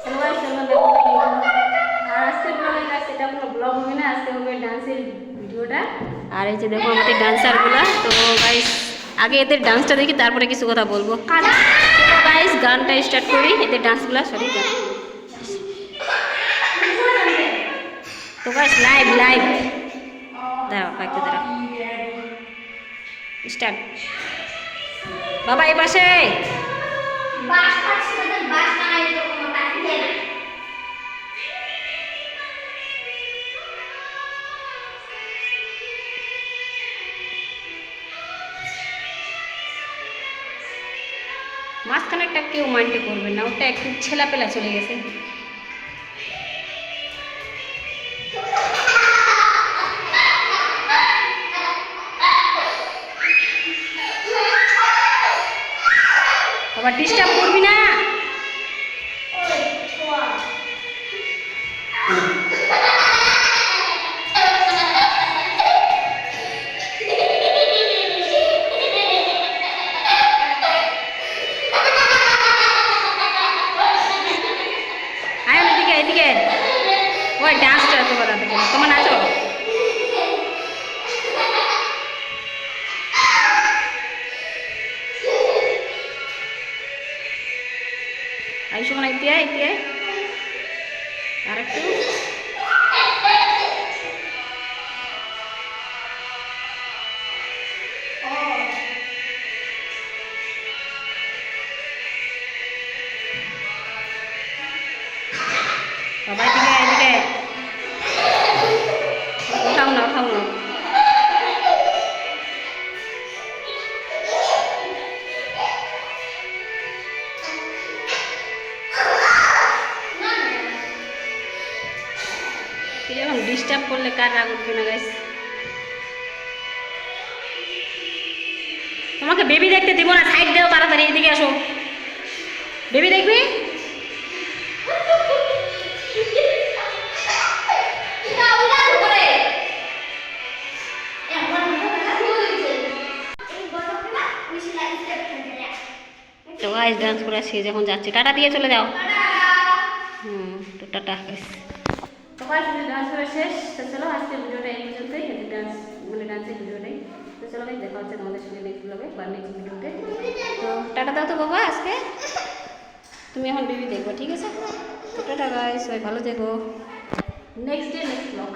চলো গাইস চলো দেখো আর আজকে ব্লগে গাইস এটা কোনো ব্লগ হবে না, আজকে হবে ডান্সের ভিডিওটা। আর এই যে দেখো আমাদের ডান্সারগুলো। তো গাইস আগে এদের ডান্সটা দেখি তারপরে কিছু কথা বলবো। চলো গাইস গানটা স্টার্ট করি, এদের ডান্সগুলো সরি গান। তো গাইস লাইভ দাঁড়াও কয়েকটা দাঁড়াও স্টার্ট। বাবা এই পাশে মাঝখানেরটা কেউ মাইন্ডে করবে না, ওটা একটু ছেলাপেলা চলে গেছে। বাবা ডিস্টার্ব করবি না। আয় এদিকে এদিকে, ওই ডান্সটা তো বাড়াতে গেলে তোমার নাচো। আইসো মানে ইতিয়ে আর একটু বাবা এদিকে উঠাও না এরকম ডিস্টার্ব করলে কার রাগ উঠবে না গাইস। তোমাকে বেবি দেখতে দিব না, সাইড দেও তাড়াতাড়ি, এদিকে আসো। বেবি দেখবি? তো গাইস ডান্স করে সে যখন যাচ্ছে টাটা দিয়ে চলে যাও। তো টাটা গাইস। তো গাইস ডান্স করা শেষ। তো চলো আজকে ভিডিওটা এই পর্যন্তই, ডান্স মানে ডান্সের ভিডিওটাই। তো চলো গাইস দেখা হচ্ছে তোমাদের সঙ্গে নেক্সট ব্লগে বা নেক্সট ভিডিওতে। তো টাটা দাও তো বাবা, আজকে তুমি এখন বেবি দেখবো ঠিক আছে। তো টাটা গাইস, সবাই ভালো থেকো। Next blog.